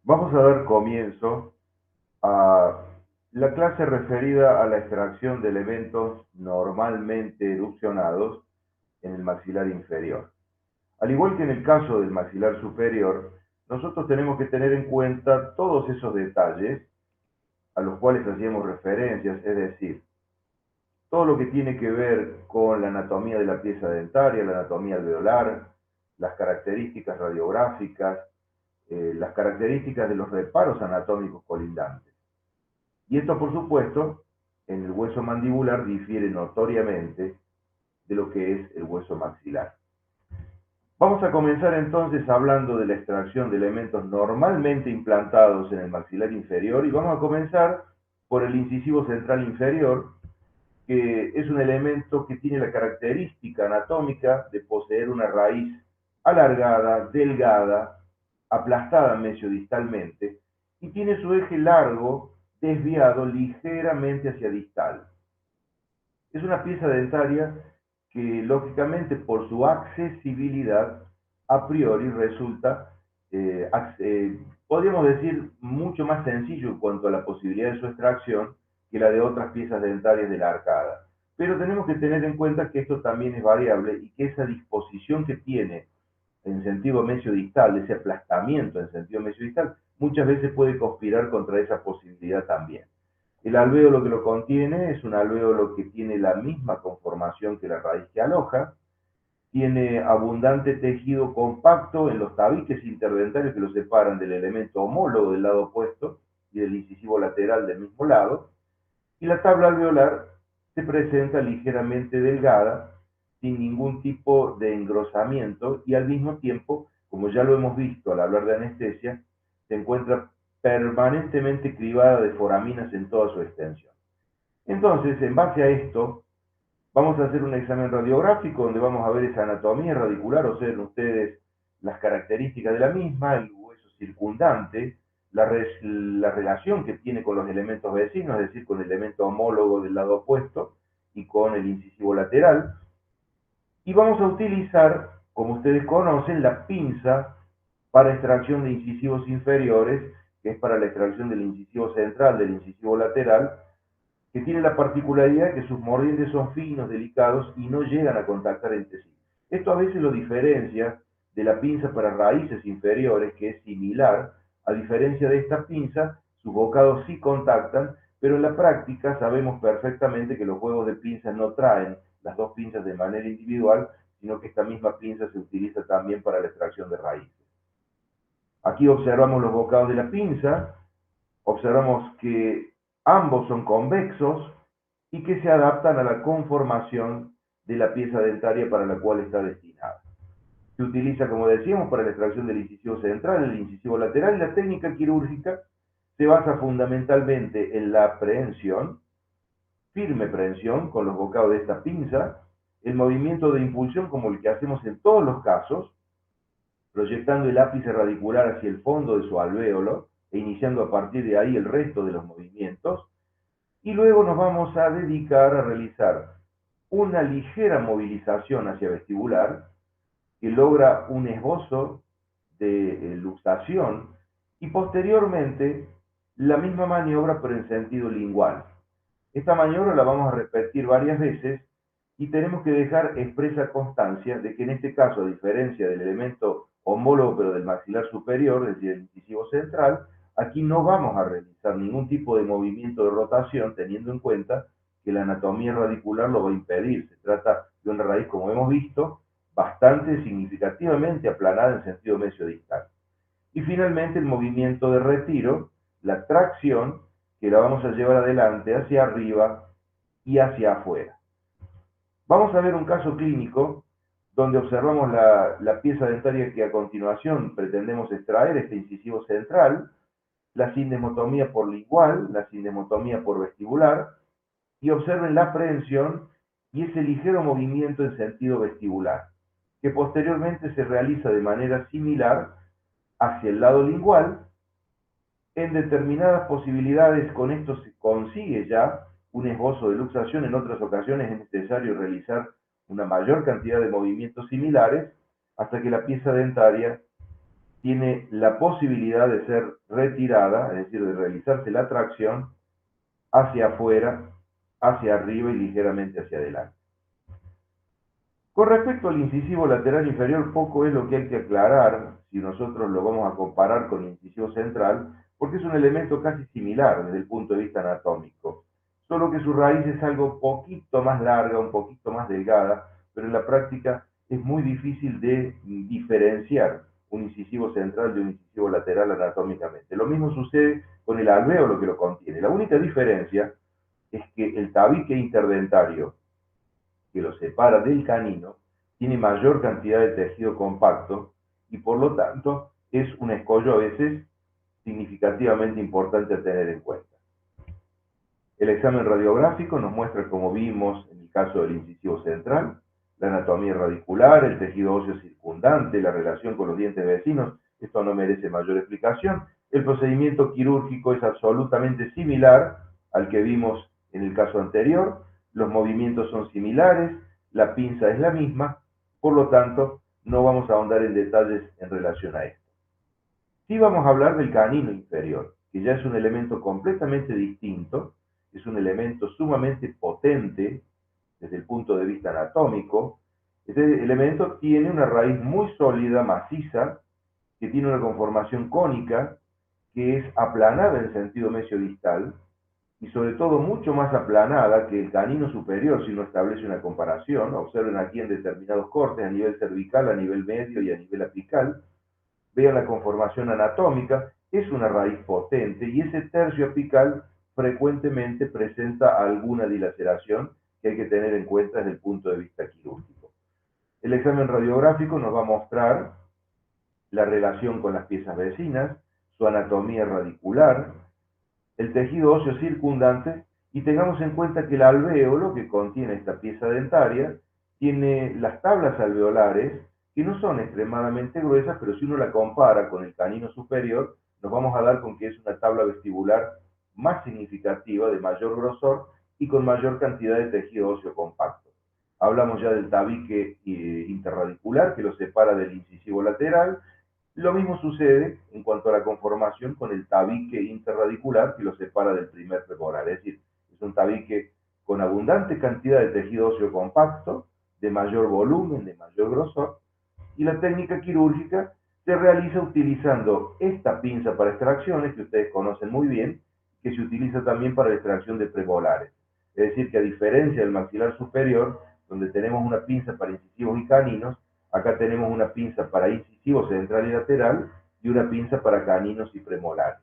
Vamos a dar comienzo a la clase referida a la extracción de elementos normalmente erupcionados en el maxilar inferior. Al igual que en el caso del maxilar superior, nosotros tenemos que tener en cuenta todos esos detalles a los cuales hacíamos referencias, es decir, todo lo que tiene que ver con la anatomía de la pieza dentaria, la anatomía alveolar, las características radiográficas, las características de los reparos anatómicos colindantes. Y esto, por supuesto, en el hueso mandibular difiere notoriamente de lo que es el hueso maxilar. Vamos a comenzar entonces hablando de la extracción de elementos normalmente implantados en el maxilar inferior y vamos a comenzar por el incisivo central inferior, que es un elemento que tiene la característica anatómica de poseer una raíz alargada, delgada, aplastada mesiodistalmente y tiene su eje largo desviado ligeramente hacia distal. Es una pieza dentaria que lógicamente por su accesibilidad a priori resulta, podríamos decir, mucho más sencillo en cuanto a la posibilidad de su extracción que la de otras piezas dentarias de la arcada. Pero tenemos que tener en cuenta que esto también es variable y que esa disposición que tiene en sentido mesiodistal, ese aplastamiento en sentido mesiodistal, muchas veces puede conspirar contra esa posibilidad también. El alvéolo que lo contiene es un alvéolo que tiene la misma conformación que la raíz que aloja, tiene abundante tejido compacto en los tabiques interdentarios que lo separan del elemento homólogo del lado opuesto y del incisivo lateral del mismo lado, y la tabla alveolar se presenta ligeramente delgada, sin ningún tipo de engrosamiento y al mismo tiempo, como ya lo hemos visto al hablar de anestesia, se encuentra permanentemente cribada de foraminas en toda su extensión. Entonces, en base a esto, vamos a hacer un examen radiográfico donde vamos a ver esa anatomía radicular, observen ustedes las características de la misma, el hueso circundante, la relación que tiene con los elementos vecinos, es decir, con el elemento homólogo del lado opuesto y con el incisivo lateral. Y vamos a utilizar, como ustedes conocen, la pinza para extracción de incisivos inferiores, que es para la extracción del incisivo central, del incisivo lateral, que tiene la particularidad de que sus mordientes son finos, delicados y no llegan a contactar entre sí. Esto a veces lo diferencia de la pinza para raíces inferiores, que es similar. A diferencia de esta pinza, sus bocados sí contactan, pero en la práctica sabemos perfectamente que los juegos de pinzas no traen las dos pinzas de manera individual, sino que esta misma pinza se utiliza también para la extracción de raíces. Aquí observamos los bocados de la pinza, observamos que ambos son convexos y que se adaptan a la conformación de la pieza dentaria para la cual está destinada. Se utiliza, como decíamos, para la extracción del incisivo central, el incisivo lateral, y la técnica quirúrgica se basa fundamentalmente en la prehensión, firme prehensión con los bocados de esta pinza, el movimiento de impulsión como el que hacemos en todos los casos, proyectando el ápice radicular hacia el fondo de su alvéolo e iniciando a partir de ahí el resto de los movimientos, y luego nos vamos a dedicar a realizar una ligera movilización hacia vestibular que logra un esbozo de luxación y posteriormente la misma maniobra pero en sentido lingual. Esta maniobra la vamos a repetir varias veces y tenemos que dejar expresa constancia de que en este caso, a diferencia del elemento homólogo pero del maxilar superior, es decir, el incisivo central, aquí no vamos a realizar ningún tipo de movimiento de rotación teniendo en cuenta que la anatomía radicular lo va a impedir. Se trata de una raíz, como hemos visto, bastante significativamente aplanada en sentido mesiodistal. Y finalmente el movimiento de retiro, la tracción, que la vamos a llevar adelante hacia arriba y hacia afuera. Vamos a ver un caso clínico donde observamos la pieza dentaria que a continuación pretendemos extraer, este incisivo central, la sindesmotomía por lingual, la sindesmotomía por vestibular, y observen la prehensión y ese ligero movimiento en sentido vestibular, que posteriormente se realiza de manera similar hacia el lado lingual. En determinadas posibilidades con esto se consigue ya un esbozo de luxación, en otras ocasiones es necesario realizar una mayor cantidad de movimientos similares hasta que la pieza dentaria tiene la posibilidad de ser retirada, es decir, de realizarse la tracción hacia afuera, hacia arriba y ligeramente hacia adelante. Con respecto al incisivo lateral inferior, poco es lo que hay que aclarar si nosotros lo vamos a comparar con el incisivo central, porque es un elemento casi similar desde el punto de vista anatómico, solo que su raíz es algo poquito más larga, un poquito más delgada, pero en la práctica es muy difícil de diferenciar un incisivo central de un incisivo lateral anatómicamente. Lo mismo sucede con el alvéolo que lo contiene. La única diferencia es que el tabique interdentario que lo separa del canino tiene mayor cantidad de tejido compacto y por lo tanto es un escollo a veces significativamente importante a tener en cuenta. El examen radiográfico nos muestra, como vimos en el caso del incisivo central, la anatomía radicular, el tejido óseo circundante, la relación con los dientes vecinos. Esto no merece mayor explicación. El procedimiento quirúrgico es absolutamente similar al que vimos en el caso anterior. Los movimientos son similares, la pinza es la misma, por lo tanto, no vamos a ahondar en detalles en relación a esto. Sí vamos a hablar del canino inferior, que ya es un elemento completamente distinto, es un elemento sumamente potente desde el punto de vista anatómico. Este elemento tiene una raíz muy sólida, maciza, que tiene una conformación cónica, que es aplanada en sentido mesiodistal, y sobre todo mucho más aplanada que el canino superior si uno establece una comparación. Observen aquí en determinados cortes a nivel cervical, a nivel medio y a nivel apical. Vean la conformación anatómica, es una raíz potente y ese tercio apical frecuentemente presenta alguna dilaceración que hay que tener en cuenta desde el punto de vista quirúrgico. El examen radiográfico nos va a mostrar la relación con las piezas vecinas, su anatomía radicular, el tejido óseo circundante y tengamos en cuenta que el alvéolo que contiene esta pieza dentaria tiene las tablas alveolares que no son extremadamente gruesas, pero si uno la compara con el canino superior, nos vamos a dar con que es una tabla vestibular más significativa, de mayor grosor y con mayor cantidad de tejido óseo compacto. Hablamos ya del tabique interradicular que lo separa del incisivo lateral. Lo mismo sucede en cuanto a la conformación con el tabique interradicular que lo separa del primer premolar, es decir, es un tabique con abundante cantidad de tejido óseo compacto, de mayor volumen, de mayor grosor, y la técnica quirúrgica se realiza utilizando esta pinza para extracciones que ustedes conocen muy bien, que se utiliza también para la extracción de premolares. Es decir, que a diferencia del maxilar superior, donde tenemos una pinza para incisivos y caninos, acá tenemos una pinza para incisivo central y lateral y una pinza para caninos y premolares.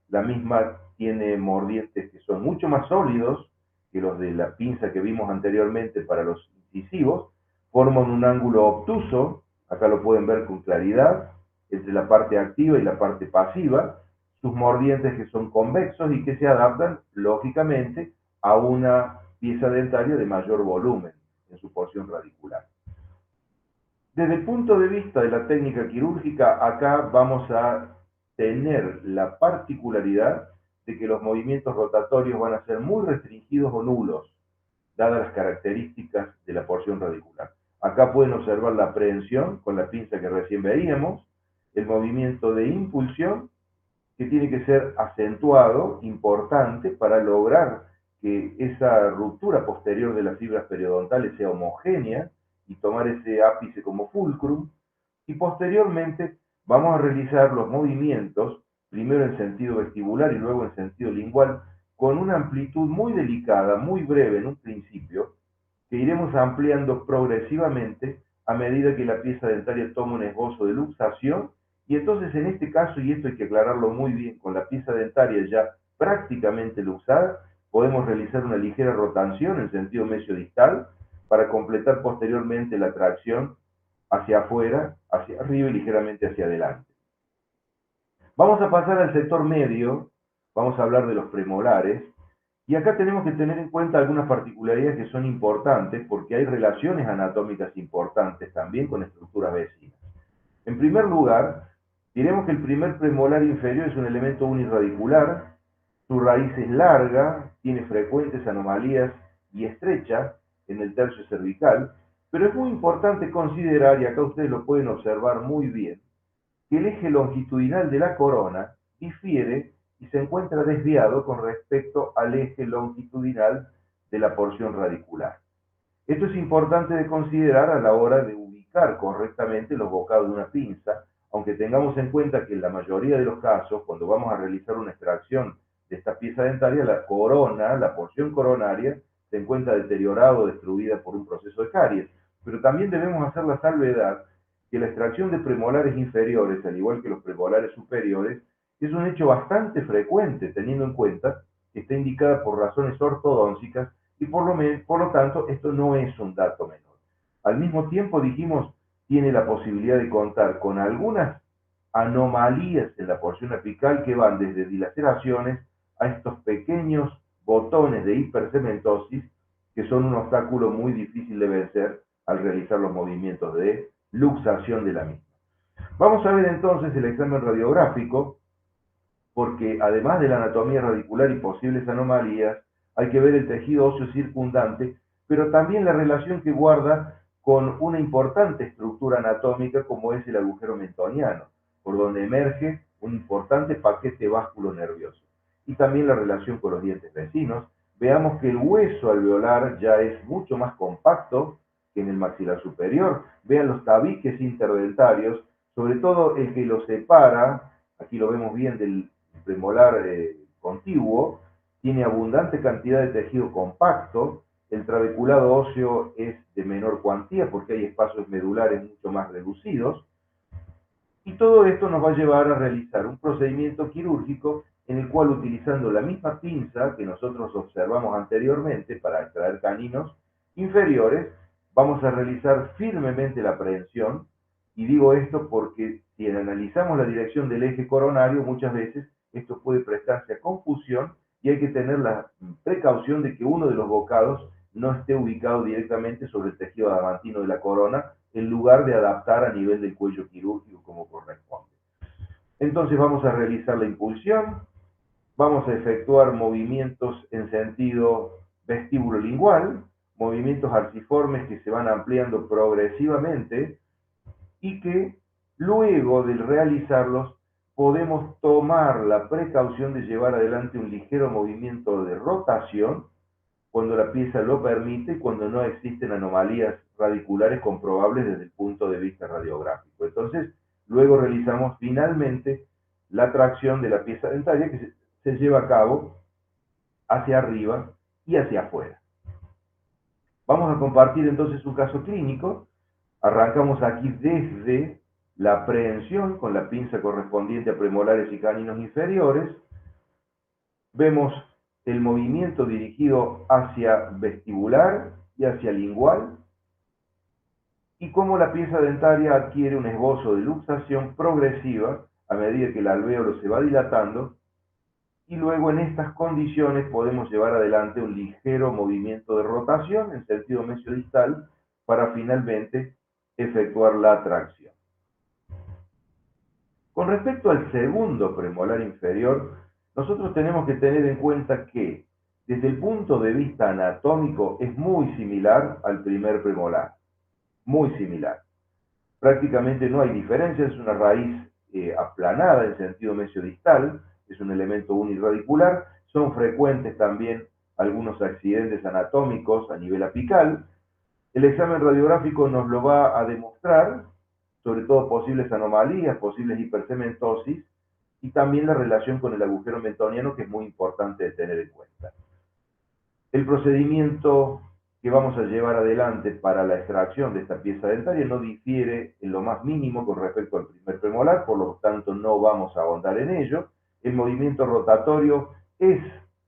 La misma tiene mordientes que son mucho más sólidos que los de la pinza que vimos anteriormente para los incisivos, forman un ángulo obtuso, acá lo pueden ver con claridad, entre la parte activa y la parte pasiva, sus mordientes que son convexos y que se adaptan, lógicamente, a una pieza dentaria de mayor volumen en su porción radicular. Desde el punto de vista de la técnica quirúrgica, acá vamos a tener la particularidad de que los movimientos rotatorios van a ser muy restringidos o nulos, dadas las características de la porción radicular. Acá pueden observar la aprehensión con la pinza que recién veíamos, el movimiento de impulsión, que tiene que ser acentuado, importante, para lograr que esa ruptura posterior de las fibras periodontales sea homogénea y tomar ese ápice como fulcrum. Y posteriormente vamos a realizar los movimientos, primero en sentido vestibular y luego en sentido lingual, con una amplitud muy delicada, muy breve en un principio, que iremos ampliando progresivamente a medida que la pieza dentaria toma un esbozo de luxación. Y entonces en este caso, y esto hay que aclararlo muy bien, con la pieza dentaria ya prácticamente luxada, podemos realizar una ligera rotación en sentido mesiodistal para completar posteriormente la tracción hacia afuera, hacia arriba y ligeramente hacia adelante. Vamos a pasar al sector medio, vamos a hablar de los premolares, y acá tenemos que tener en cuenta algunas particularidades que son importantes porque hay relaciones anatómicas importantes también con estructuras vecinas. En primer lugar, diremos que el primer premolar inferior es un elemento uniradicular, su raíz es larga, tiene frecuentes anomalías y estrecha en el tercio cervical, pero es muy importante considerar, y acá ustedes lo pueden observar muy bien, que el eje longitudinal de la corona difiere y se encuentra desviado con respecto al eje longitudinal de la porción radicular. Esto es importante de considerar a la hora de ubicar correctamente los bocados de una pinza, aunque tengamos en cuenta que en la mayoría de los casos, cuando vamos a realizar una extracción de esta pieza dentaria, la corona, la porción coronaria, se encuentra deteriorada o destruida por un proceso de caries. Pero también debemos hacer la salvedad que la extracción de premolares inferiores, al igual que los premolares superiores, es un hecho bastante frecuente, teniendo en cuenta que está indicada por razones ortodónticas y por lo tanto esto no es un dato menor. Al mismo tiempo, dijimos, tiene la posibilidad de contar con algunas anomalías en la porción apical que van desde dilaceraciones a estos pequeños botones de hipercementosis que son un obstáculo muy difícil de vencer al realizar los movimientos de luxación de la misma. Vamos a ver entonces el examen radiográfico, porque además de la anatomía radicular y posibles anomalías, hay que ver el tejido óseo circundante, pero también la relación que guarda con una importante estructura anatómica como es el agujero mentoniano, por donde emerge un importante paquete vasculonervioso. Y también la relación con los dientes vecinos. Veamos que el hueso alveolar ya es mucho más compacto que en el maxilar superior. Vean los tabiques interdentarios, sobre todo el que los separa, aquí lo vemos bien del premolar contiguo, tiene abundante cantidad de tejido compacto, el trabeculado óseo es de menor cuantía porque hay espacios medulares mucho más reducidos, y todo esto nos va a llevar a realizar un procedimiento quirúrgico en el cual, utilizando la misma pinza que nosotros observamos anteriormente para extraer caninos inferiores, vamos a realizar firmemente la aprehensión. Y digo esto porque si analizamos la dirección del eje coronario, muchas veces esto puede prestarse a confusión y hay que tener la precaución de que uno de los bocados no esté ubicado directamente sobre el tejido adamantino de la corona, en lugar de adaptar a nivel del cuello quirúrgico como corresponde. Entonces vamos a realizar la impulsión, vamos a efectuar movimientos en sentido vestíbulo-lingual, movimientos arciformes que se van ampliando progresivamente y que luego de realizarlos podemos tomar la precaución de llevar adelante un ligero movimiento de rotación cuando la pieza lo permite y cuando no existen anomalías radiculares comprobables desde el punto de vista radiográfico. Entonces, luego realizamos finalmente la tracción de la pieza dentaria que se lleva a cabo hacia arriba y hacia afuera. Vamos a compartir entonces un caso clínico. Arrancamos aquí desde la aprehensión con la pinza correspondiente a premolares y caninos inferiores. Vemos el movimiento dirigido hacia vestibular y hacia lingual y cómo la pieza dentaria adquiere un esbozo de luxación progresiva a medida que el alvéolo se va dilatando, y luego en estas condiciones podemos llevar adelante un ligero movimiento de rotación en sentido mesiodistal para finalmente efectuar la tracción. Con respecto al segundo premolar inferior, nosotros tenemos que tener en cuenta que desde el punto de vista anatómico es muy similar al primer premolar, muy similar. Prácticamente no hay diferencia, es una raíz aplanada en sentido mesiodistal, es un elemento uniradicular, son frecuentes también algunos accidentes anatómicos a nivel apical. El examen radiográfico nos lo va a demostrar, sobre todo posibles anomalías, posibles hipercementosis, y también la relación con el agujero mentoniano, que es muy importante de tener en cuenta. El procedimiento que vamos a llevar adelante para la extracción de esta pieza dentaria no difiere en lo más mínimo con respecto al primer premolar, por lo tanto no vamos a ahondar en ello. El movimiento rotatorio es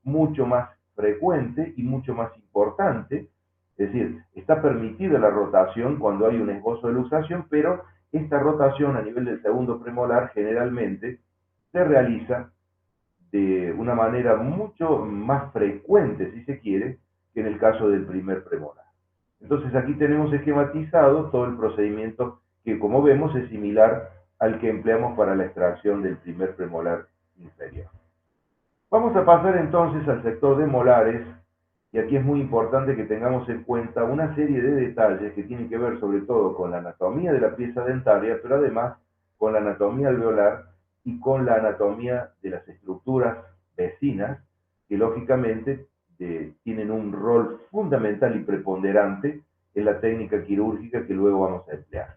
mucho más frecuente y mucho más importante, es decir, está permitida la rotación cuando hay un esbozo de luxación, pero esta rotación a nivel del segundo premolar generalmente se realiza de una manera mucho más frecuente, si se quiere, que en el caso del primer premolar. Entonces aquí tenemos esquematizado todo el procedimiento que, como vemos, es similar al que empleamos para la extracción del primer premolar inferior. Vamos a pasar entonces al sector de molares, y aquí es muy importante que tengamos en cuenta una serie de detalles que tienen que ver sobre todo con la anatomía de la pieza dentaria, pero además con la anatomía alveolar y con la anatomía de las estructuras vecinas, que lógicamente tienen un rol fundamental y preponderante en la técnica quirúrgica que luego vamos a emplear.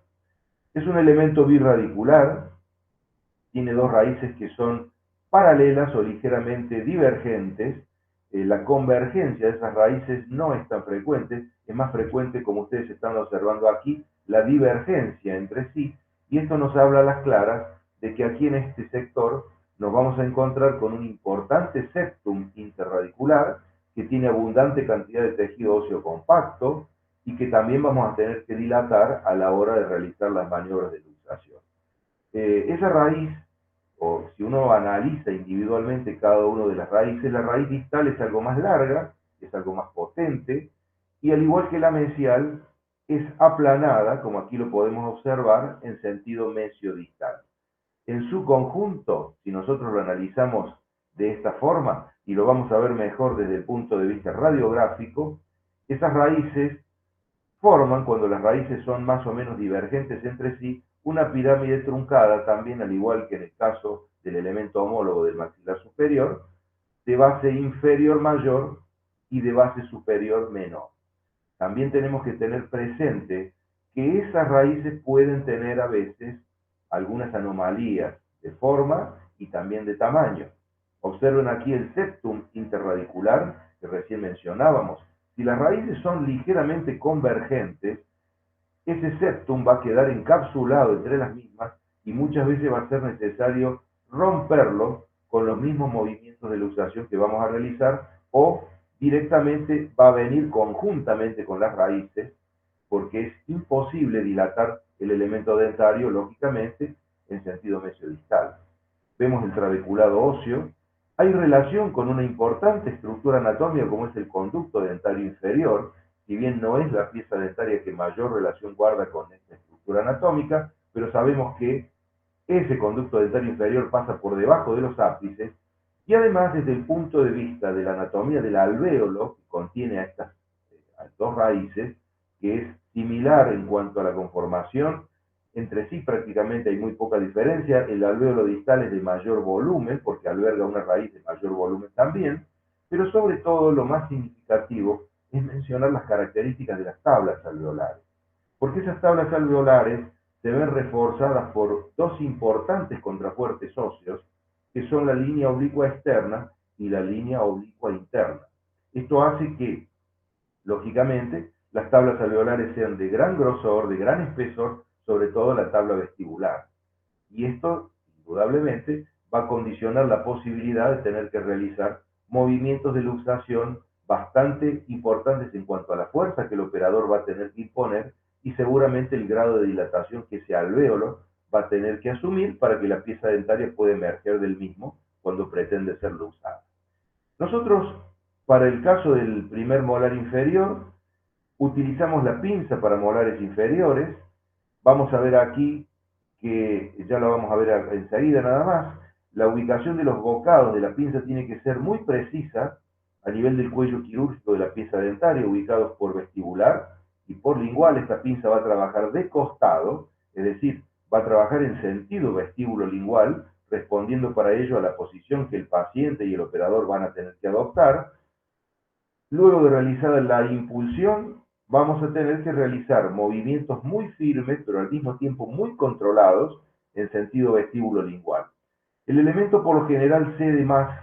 Es un elemento birradicular, tiene dos raíces que son paralelas o ligeramente divergentes. La convergencia de esas raíces no es tan frecuente, es más frecuente, como ustedes están observando aquí, la divergencia entre sí, y esto nos habla a las claras de que aquí en este sector nos vamos a encontrar con un importante septum interradicular que tiene abundante cantidad de tejido óseo compacto y que también vamos a tener que dilatar a la hora de realizar las maniobras de luxación. Esa raíz, o si uno analiza individualmente cada una de las raíces, la raíz distal es algo más larga, es algo más potente, y al igual que la mesial, es aplanada, como aquí lo podemos observar, en sentido mesiodistal. En su conjunto, si nosotros lo analizamos de esta forma, y lo vamos a ver mejor desde el punto de vista radiográfico, esas raíces forman, cuando las raíces son más o menos divergentes entre sí, una pirámide truncada, también al igual que en el caso del elemento homólogo del maxilar superior, de base inferior mayor y de base superior menor. También tenemos que tener presente que esas raíces pueden tener a veces algunas anomalías de forma y también de tamaño. Observen aquí el septum interradicular que recién mencionábamos. Si las raíces son ligeramente convergentes, ese septum va a quedar encapsulado entre las mismas y muchas veces va a ser necesario romperlo con los mismos movimientos de luxación que vamos a realizar, o directamente va a venir conjuntamente con las raíces, porque es imposible dilatar el elemento dentario, lógicamente, en sentido mesiodistal. Vemos el trabeculado óseo. Hay relación con una importante estructura anatómica como es el conducto dentario inferior, si bien no es la pieza dentaria que mayor relación guarda con esta estructura anatómica, pero sabemos que ese conducto dentario inferior pasa por debajo de los ápices, y además desde el punto de vista de la anatomía del alvéolo, que contiene a estas dos raíces, que es similar en cuanto a la conformación, entre sí prácticamente hay muy poca diferencia. El alvéolo distal es de mayor volumen, porque alberga una raíz de mayor volumen también, pero sobre todo lo más significativo es mencionar las características de las tablas alveolares, porque esas tablas alveolares se ven reforzadas por dos importantes contrafuertes óseos, que son la línea oblicua externa y la línea oblicua interna. Esto hace que, lógicamente, las tablas alveolares sean de gran grosor, de gran espesor, sobre todo la tabla vestibular. Y esto, indudablemente, va a condicionar la posibilidad de tener que realizar movimientos de luxación bastante importantes en cuanto a la fuerza que el operador va a tener que imponer y seguramente el grado de dilatación que ese alvéolo va a tener que asumir para que la pieza dentaria pueda emerger del mismo cuando pretende ser luxada. Nosotros, para el caso del primer molar inferior, utilizamos la pinza para molares inferiores. Vamos a ver aquí, que ya lo vamos a ver enseguida nada más, la ubicación de los bocados de la pinza tiene que ser muy precisa a nivel del cuello quirúrgico de la pieza dentaria, ubicados por vestibular y por lingual. Esta pinza va a trabajar de costado, es decir, va a trabajar en sentido vestíbulo-lingual, respondiendo para ello a la posición que el paciente y el operador van a tener que adoptar. Luego de realizar la impulsión, vamos a tener que realizar movimientos muy firmes, pero al mismo tiempo muy controlados, en sentido vestíbulo-lingual. El elemento por lo general cede más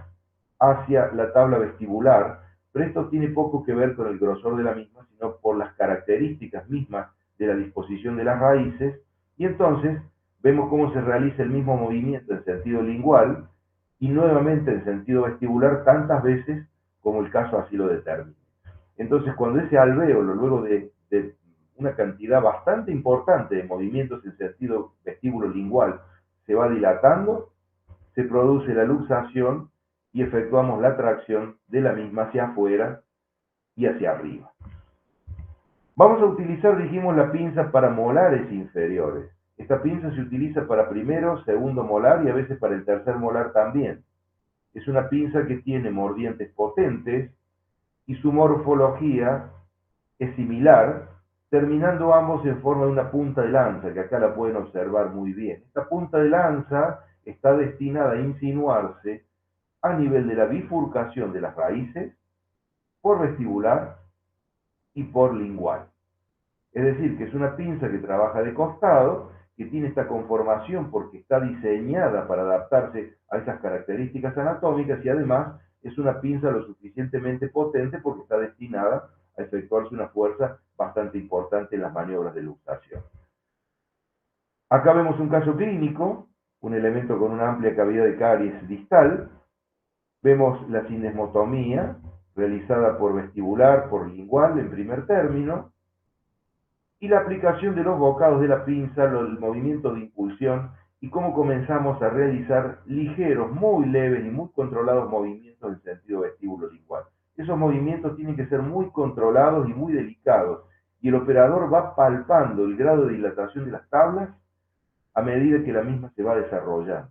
hacia la tabla vestibular, pero esto tiene poco que ver con el grosor de la misma, sino por las características mismas de la disposición de las raíces, y entonces vemos cómo se realiza el mismo movimiento en sentido lingual y nuevamente en sentido vestibular tantas veces como el caso así lo determine. Entonces, cuando ese alvéolo, luego de una cantidad bastante importante de movimientos en sentido vestíbulo-lingual, se va dilatando, se produce la luxación y efectuamos la tracción de la misma hacia afuera y hacia arriba. Vamos a utilizar, dijimos, la pinza para molares inferiores. Esta pinza se utiliza para primero, segundo molar y a veces para el tercer molar también. Es una pinza que tiene mordientes potentes y su morfología es similar, terminando ambos en forma de una punta de lanza, que acá la pueden observar muy bien. Esta punta de lanza está destinada a insinuarse a nivel de la bifurcación de las raíces por vestibular y por lingual. Es decir, que es una pinza que trabaja de costado, que tiene esta conformación porque está diseñada para adaptarse a esas características anatómicas y además es una pinza lo suficientemente potente porque está destinada a efectuarse una fuerza bastante importante en las maniobras de luxación. Acá vemos un caso clínico, un elemento con una amplia cavidad de caries distal. Vemos la cinesmotomía realizada por vestibular, por lingual en primer término, y la aplicación de los bocados de la pinza, el movimiento de impulsión y cómo comenzamos a realizar ligeros, muy leves y muy controlados movimientos en sentido vestíbulo-lingual. Esos movimientos tienen que ser muy controlados y muy delicados, y el operador va palpando el grado de dilatación de las tablas a medida que la misma se va desarrollando.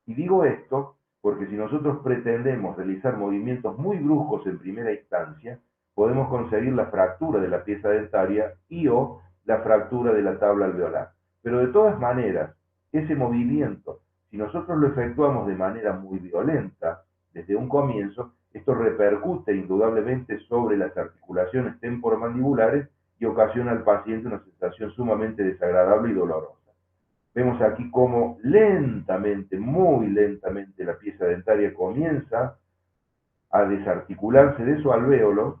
Y digo esto porque si nosotros pretendemos realizar movimientos muy bruscos en primera instancia, podemos conseguir la fractura de la pieza dentaria y o la fractura de la tabla alveolar. Pero de todas maneras, ese movimiento, si nosotros lo efectuamos de manera muy violenta desde un comienzo, esto repercute indudablemente sobre las articulaciones temporomandibulares y ocasiona al paciente una sensación sumamente desagradable y dolorosa. Vemos aquí cómo lentamente, muy lentamente, la pieza dentaria comienza a desarticularse de su alvéolo,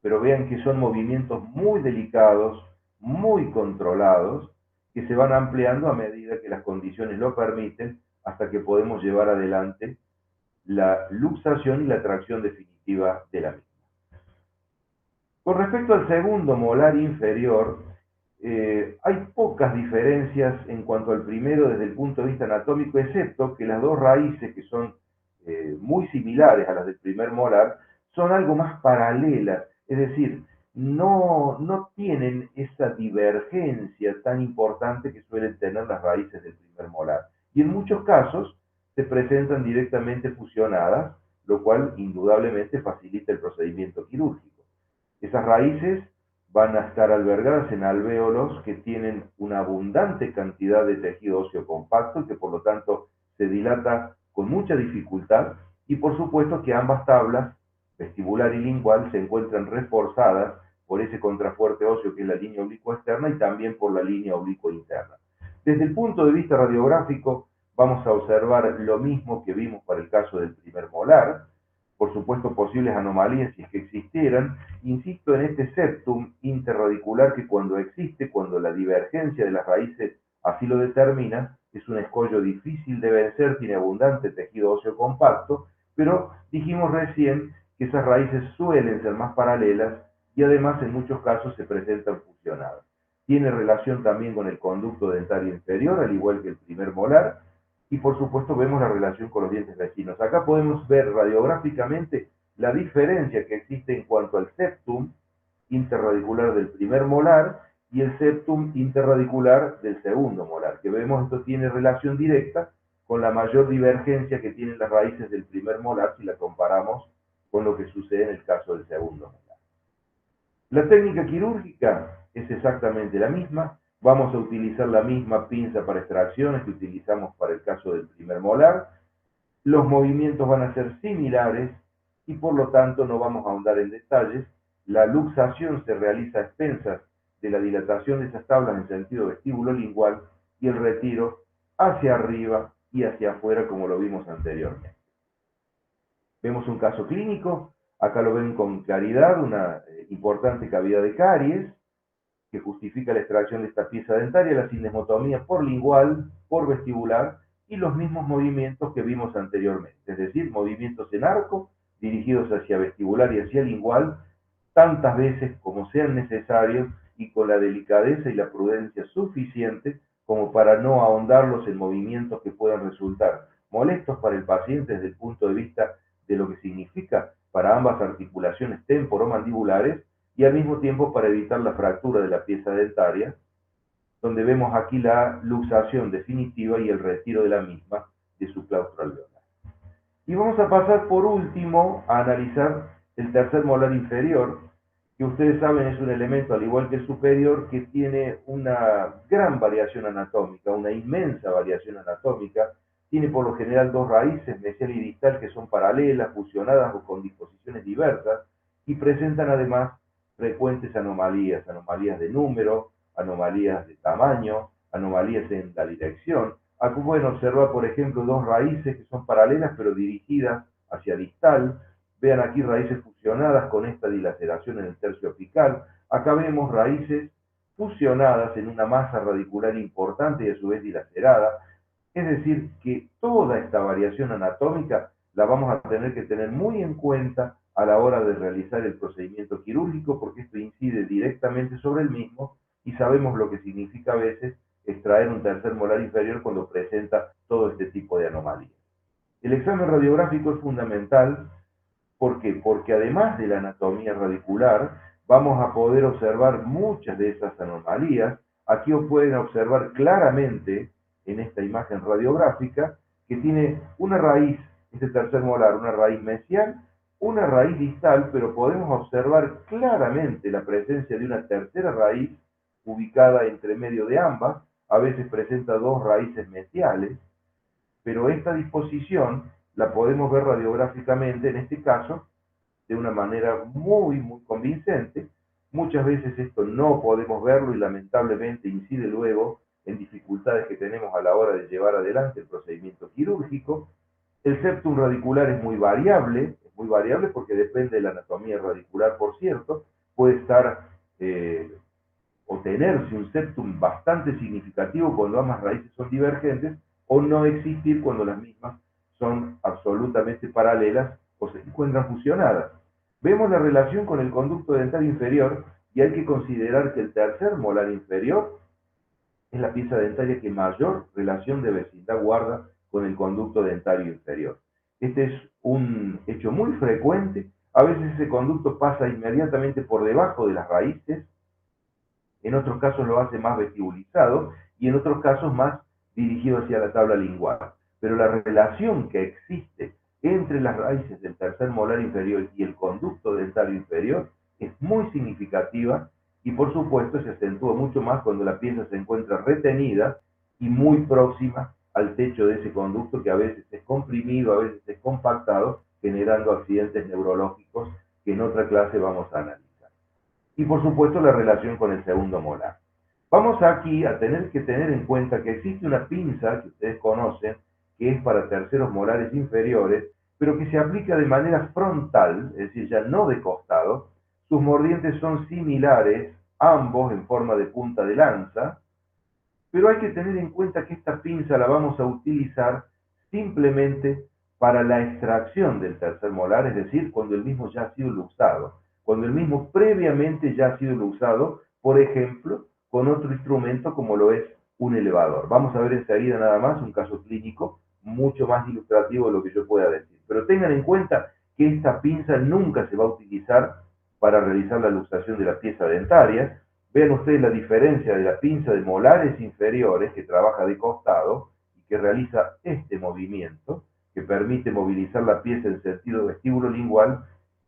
pero vean que son movimientos muy delicados, muy controlados, que se van ampliando a medida que las condiciones lo permiten, hasta que podemos llevar adelante la luxación y la tracción definitiva de la misma. Con respecto al segundo molar inferior, hay pocas diferencias en cuanto al primero desde el punto de vista anatómico, excepto que las dos raíces, que son muy similares a las del primer molar, son algo más paralelas, es decir, no tienen esa divergencia tan importante que suelen tener las raíces del primer molar. Y en muchos casos se presentan directamente fusionadas, lo cual indudablemente facilita el procedimiento quirúrgico. Esas raíces van a estar albergadas en alvéolos que tienen una abundante cantidad de tejido óseo compacto y que por lo tanto se dilata con mucha dificultad, y por supuesto que ambas tablas, vestibular y lingual, se encuentran reforzadas por ese contrafuerte óseo que es la línea oblicua externa y también por la línea oblicua interna. Desde el punto de vista radiográfico vamos a observar lo mismo que vimos para el caso del primer molar, por supuesto posibles anomalías si es que existieran. Insisto en este septum interradicular que cuando existe, cuando la divergencia de las raíces así lo determina, es un escollo difícil de vencer, tiene abundante tejido óseo compacto, pero dijimos recién que esas raíces suelen ser más paralelas y además en muchos casos se presentan fusionadas. Tiene relación también con el conducto dentario inferior, al igual que el primer molar, y por supuesto vemos la relación con los dientes vecinos. Acá podemos ver radiográficamente la diferencia que existe en cuanto al septum interradicular del primer molar y el septum interradicular del segundo molar, que vemos esto tiene relación directa con la mayor divergencia que tienen las raíces del primer molar si la comparamos con lo que sucede en el caso del segundo molar. La técnica quirúrgica es exactamente la misma. Vamos a utilizar la misma pinza para extracciones que utilizamos para el caso del primer molar. Los movimientos van a ser similares y por lo tanto no vamos a ahondar en detalles. La luxación se realiza a expensas de la dilatación de esas tablas en sentido vestíbulo-lingual y el retiro hacia arriba y hacia afuera como lo vimos anteriormente. Vemos un caso clínico, acá lo ven con claridad, una importante cavidad de caries que justifica la extracción de esta pieza dentaria, la cinesmotomía por lingual, por vestibular y los mismos movimientos que vimos anteriormente, es decir, movimientos en arco dirigidos hacia vestibular y hacia lingual tantas veces como sean necesarios y con la delicadeza y la prudencia suficiente como para no ahondarlos en movimientos que puedan resultar molestos para el paciente desde el punto de vista de lo que significa para ambas articulaciones temporomandibulares y al mismo tiempo para evitar la fractura de la pieza dentaria, donde vemos aquí la luxación definitiva y el retiro de la misma de su claustro alveolar. Y vamos a pasar por último a analizar el tercer molar inferior, que ustedes saben es un elemento, al igual que el superior, que tiene una gran variación anatómica, una inmensa variación anatómica. Tiene por lo general dos raíces, mesial y distal, que son paralelas, fusionadas o con disposiciones diversas, y presentan además frecuentes anomalías, anomalías de número, anomalías de tamaño, anomalías en la dirección. Aquí pueden observar, por ejemplo, dos raíces que son paralelas pero dirigidas hacia distal. Vean aquí raíces fusionadas con esta dilaceración en el tercio apical. Acá vemos raíces fusionadas en una masa radicular importante y a su vez dilacerada. Es decir, que toda esta variación anatómica la vamos a tener que tener muy en cuenta a la hora de realizar el procedimiento quirúrgico, porque esto incide directamente sobre el mismo y sabemos lo que significa a veces extraer un tercer molar inferior cuando presenta todo este tipo de anomalías. El examen radiográfico es fundamental. ¿Por qué? Porque además de la anatomía radicular, vamos a poder observar muchas de esas anomalías. Aquí pueden observar claramente en esta imagen radiográfica que tiene una raíz, este tercer molar, una raíz mesial, una raíz distal, pero podemos observar claramente la presencia de una tercera raíz ubicada entre medio de ambas. A veces presenta dos raíces mesiales, pero esta disposición la podemos ver radiográficamente, en este caso, de una manera muy convincente. Muchas veces esto no podemos verlo y lamentablemente incide luego en dificultades que tenemos a la hora de llevar adelante el procedimiento quirúrgico. El septum radicular es muy variable porque depende de la anatomía radicular, por cierto. Puede estar o tenerse un septum bastante significativo cuando ambas raíces son divergentes, o no existir cuando las mismas son absolutamente paralelas o se encuentran fusionadas. Vemos la relación con el conducto dental inferior y hay que considerar que el tercer molar inferior es la pieza dentaria que mayor relación de vecindad guarda con el conducto dentario inferior. Este es un hecho muy frecuente. A veces ese conducto pasa inmediatamente por debajo de las raíces, en otros casos lo hace más vestibulizado y en otros casos más dirigido hacia la tabla lingual. Pero la relación que existe entre las raíces del tercer molar inferior y el conducto dentario inferior es muy significativa y por supuesto se acentúa mucho más cuando la pieza se encuentra retenida y muy próxima al techo de ese conducto, que a veces es comprimido, a veces es compactado, generando accidentes neurológicos que en otra clase vamos a analizar. Y por supuesto la relación con el segundo molar. Vamos aquí a tener que tener en cuenta que existe una pinza que ustedes conocen, que es para terceros molares inferiores, pero que se aplica de manera frontal, es decir, ya no de costado. Sus mordientes son similares, ambos en forma de punta de lanza, pero hay que tener en cuenta que esta pinza la vamos a utilizar simplemente para la extracción del tercer molar, es decir, cuando el mismo ya ha sido luxado, cuando el mismo previamente ya ha sido luxado, por ejemplo, con otro instrumento como lo es un elevador. Vamos a ver enseguida nada más un caso clínico mucho más ilustrativo de lo que yo pueda decir. Pero tengan en cuenta que esta pinza nunca se va a utilizar para realizar la luxación de la pieza dentaria. Vean ustedes la diferencia de la pinza de molares inferiores, que trabaja de costado y que realiza este movimiento, que permite movilizar la pieza en sentido vestíbulo-lingual,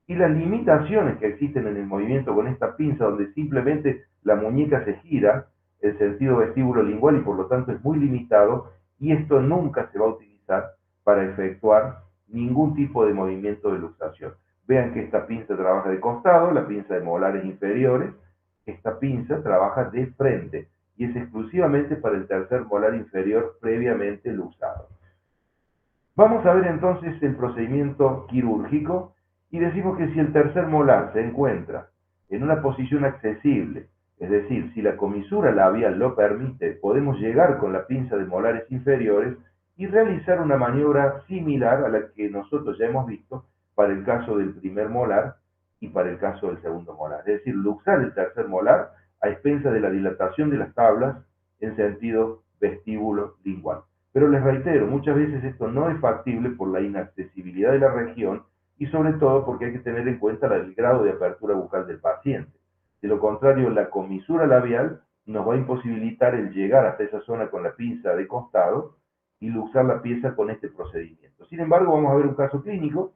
y las limitaciones que existen en el movimiento con esta pinza, donde simplemente la muñeca se gira en sentido vestíbulo-lingual y por lo tanto es muy limitado, y esto nunca se va a utilizar para efectuar ningún tipo de movimiento de luxación. Vean que esta pinza trabaja de costado, la pinza de molares inferiores. Esta pinza trabaja de frente y es exclusivamente para el tercer molar inferior previamente luxado. Vamos a ver entonces el procedimiento quirúrgico y decimos que si el tercer molar se encuentra en una posición accesible, es decir, si la comisura labial lo permite, podemos llegar con la pinza de molares inferiores y realizar una maniobra similar a la que nosotros ya hemos visto para el caso del primer molar y para el caso del segundo molar. Es decir, luxar el tercer molar a expensas de la dilatación de las tablas en sentido vestíbulo-lingual. Pero les reitero, muchas veces esto no es factible por la inaccesibilidad de la región y sobre todo porque hay que tener en cuenta el grado de apertura bucal del paciente. De lo contrario, la comisura labial nos va a imposibilitar el llegar hasta esa zona con la pinza de costado y luxar la pieza con este procedimiento. Sin embargo, vamos a ver un caso clínico.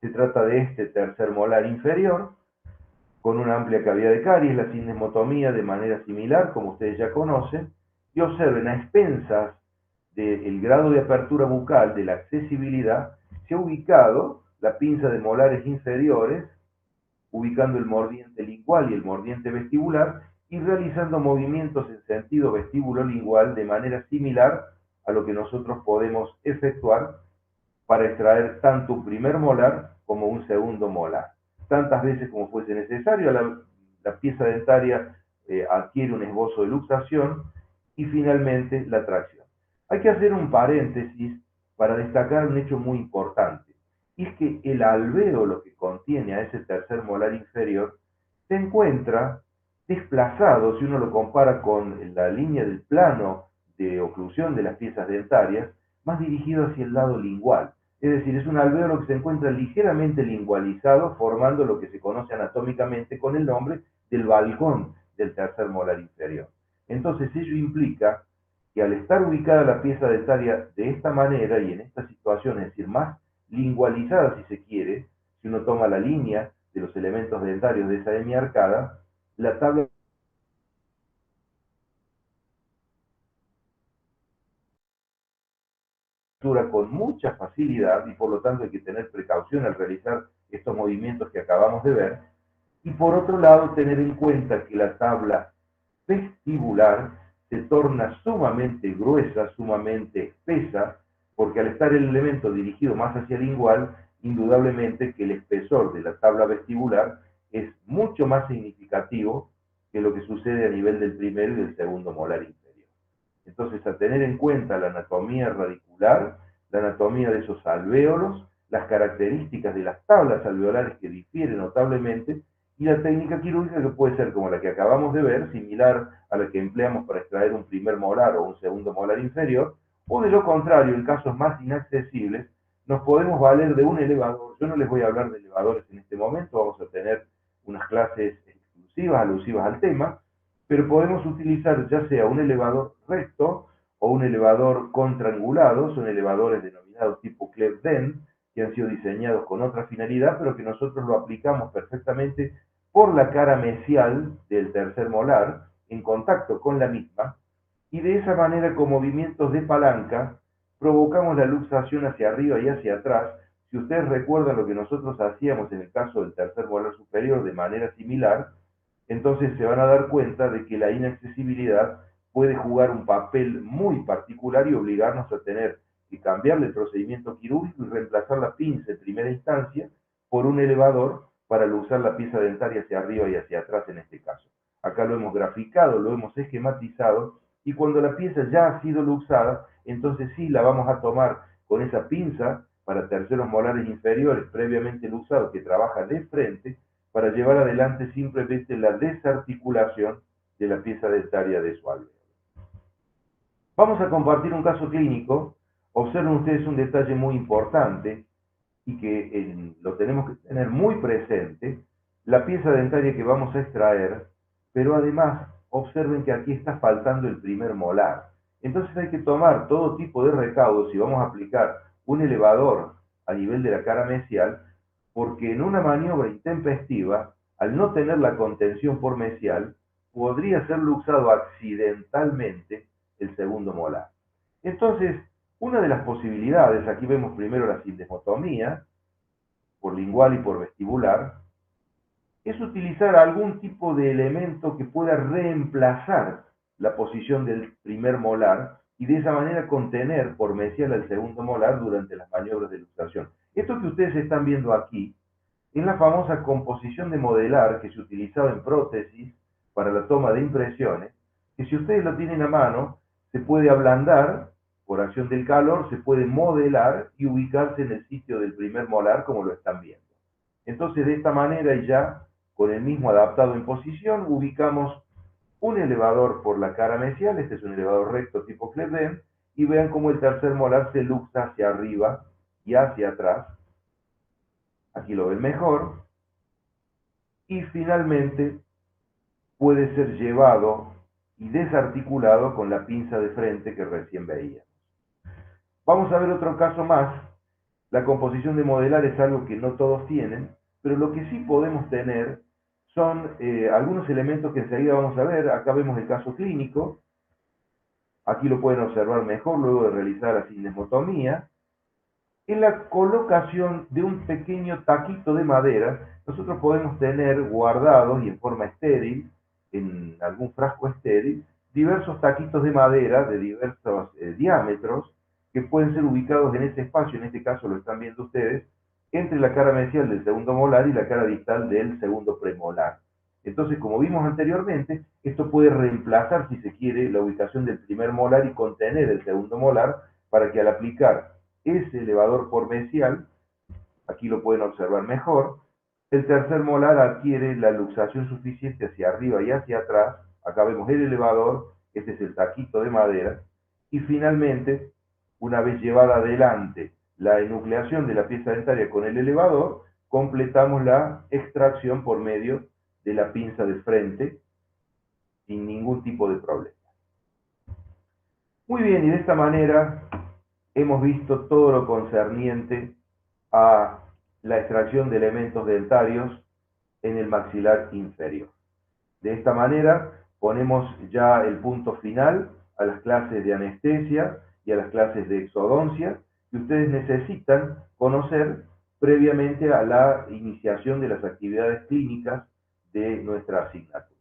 Se trata de este tercer molar inferior. con una amplia cavidad de caries, la sindesmotomía de manera similar, como ustedes ya conocen, y observen, a expensas del grado de apertura bucal, de la accesibilidad, se ha ubicado la pinza de molares inferiores, ubicando el mordiente lingual y el mordiente vestibular, y realizando movimientos en sentido vestíbulo-lingual de manera similar a lo que nosotros podemos efectuar para extraer tanto un primer molar como un segundo molar. Tantas veces como fuese necesario, la pieza dentaria adquiere un esbozo de luxación y finalmente la tracción. Hay que hacer un paréntesis para destacar un hecho muy importante, y es que el alvéolo que contiene a ese tercer molar inferior se encuentra desplazado, si uno lo compara con la línea del plano de oclusión de las piezas dentarias, más dirigido hacia el lado lingual. Es decir, es un alvéolo que se encuentra ligeramente lingualizado, formando lo que se conoce anatómicamente con el nombre del balcón del tercer molar inferior. Entonces, ello implica que al estar ubicada la pieza dentaria de esta manera y en esta situación, es decir, más lingualizada si se quiere, si uno toma la línea de los elementos dentarios de esa hemiarcada, la tabla con mucha facilidad y por lo tanto hay que tener precaución al realizar estos movimientos que acabamos de ver. Y por otro lado, tener en cuenta que la tabla vestibular se torna sumamente gruesa, sumamente espesa, porque al estar el elemento dirigido más hacia el lingual, indudablemente que el espesor de la tabla vestibular es mucho más significativo que lo que sucede a nivel del primero y del segundo molar inferior. Entonces, a tener en cuenta la anatomía radicular, la anatomía de esos alvéolos, las características de las tablas alveolares que difieren notablemente, y la técnica quirúrgica que puede ser como la que acabamos de ver, similar a la que empleamos para extraer un primer molar o un segundo molar inferior, o de lo contrario, en casos más inaccesibles, nos podemos valer de un elevador. Yo no les voy a hablar de elevadores en este momento, vamos a tener unas clases exclusivas, alusivas al tema, pero podemos utilizar ya sea un elevador recto o un elevador contrangulado, son elevadores denominados tipo Clef-Den, que han sido diseñados con otra finalidad, pero que nosotros lo aplicamos perfectamente por la cara mesial del tercer molar, en contacto con la misma, y de esa manera con movimientos de palanca provocamos la luxación hacia arriba y hacia atrás. Si ustedes recuerdan lo que nosotros hacíamos en el caso del tercer molar superior de manera similar, entonces se van a dar cuenta de que la inaccesibilidad puede jugar un papel muy particular y obligarnos a tener que cambiarle el procedimiento quirúrgico y reemplazar la pinza en primera instancia por un elevador para luxar la pieza dentaria hacia arriba y hacia atrás en este caso. Acá lo hemos graficado, lo hemos esquematizado, y cuando la pieza ya ha sido luxada, entonces sí la vamos a tomar con esa pinza para terceros molares inferiores previamente luxados que trabaja de frente, para llevar adelante simplemente la desarticulación de la pieza dentaria de su alvéolo. Vamos a compartir un caso clínico. Observen ustedes un detalle muy importante y que lo tenemos que tener muy presente: la pieza dentaria que vamos a extraer, pero además observen que aquí está faltando el primer molar. Entonces hay que tomar todo tipo de recaudos si vamos a aplicar un elevador a nivel de la cara mesial, porque en una maniobra intempestiva, al no tener la contención por mesial, podría ser luxado accidentalmente el segundo molar. Entonces, una de las posibilidades, aquí vemos primero la sindesmotomía, por lingual y por vestibular, es utilizar algún tipo de elemento que pueda reemplazar la posición del primer molar y de esa manera contener por mesial al segundo molar durante las maniobras de luxación. Esto que ustedes están viendo aquí es la famosa composición de modelar que se utilizaba en prótesis para la toma de impresiones, que si ustedes lo tienen a mano, se puede ablandar por acción del calor, se puede modelar y ubicarse en el sitio del primer molar como lo están viendo. Entonces, de esta manera y ya con el mismo adaptado en posición, ubicamos un elevador por la cara mesial. Este es un elevador recto tipo Clef-Den, y vean cómo el tercer molar se luxa hacia arriba y hacia atrás. Aquí lo ven mejor. Y finalmente puede ser llevado y desarticulado con la pinza de frente que recién veíamos. Vamos a ver otro caso más. La composición de modelar es algo que no todos tienen, pero lo que sí podemos tener son algunos elementos que enseguida vamos a ver. Acá vemos el caso clínico. Aquí lo pueden observar mejor luego de realizar la signesmotomía. En la colocación de un pequeño taquito de madera, nosotros podemos tener guardados y en forma estéril, en algún frasco estéril, diversos taquitos de madera de diversos diámetros que pueden ser ubicados en ese espacio, en este caso lo están viendo ustedes, entre la cara mesial del segundo molar y la cara distal del segundo premolar. Entonces, como vimos anteriormente, esto puede reemplazar, si se quiere, la ubicación del primer molar y contener el segundo molar para que al aplicar ese elevador por mesial, aquí lo pueden observar mejor, el tercer molar adquiere la luxación suficiente hacia arriba y hacia atrás, acá vemos el elevador, este es el taquito de madera, y finalmente, una vez llevada adelante la enucleación de la pieza dentaria con el elevador, completamos la extracción por medio de la pinza de frente, sin ningún tipo de problema. Muy bien, y de esta manera hemos visto todo lo concerniente a la extracción de elementos dentarios en el maxilar inferior. De esta manera ponemos ya el punto final a las clases de anestesia y a las clases de exodoncia que ustedes necesitan conocer previamente a la iniciación de las actividades clínicas de nuestra asignatura.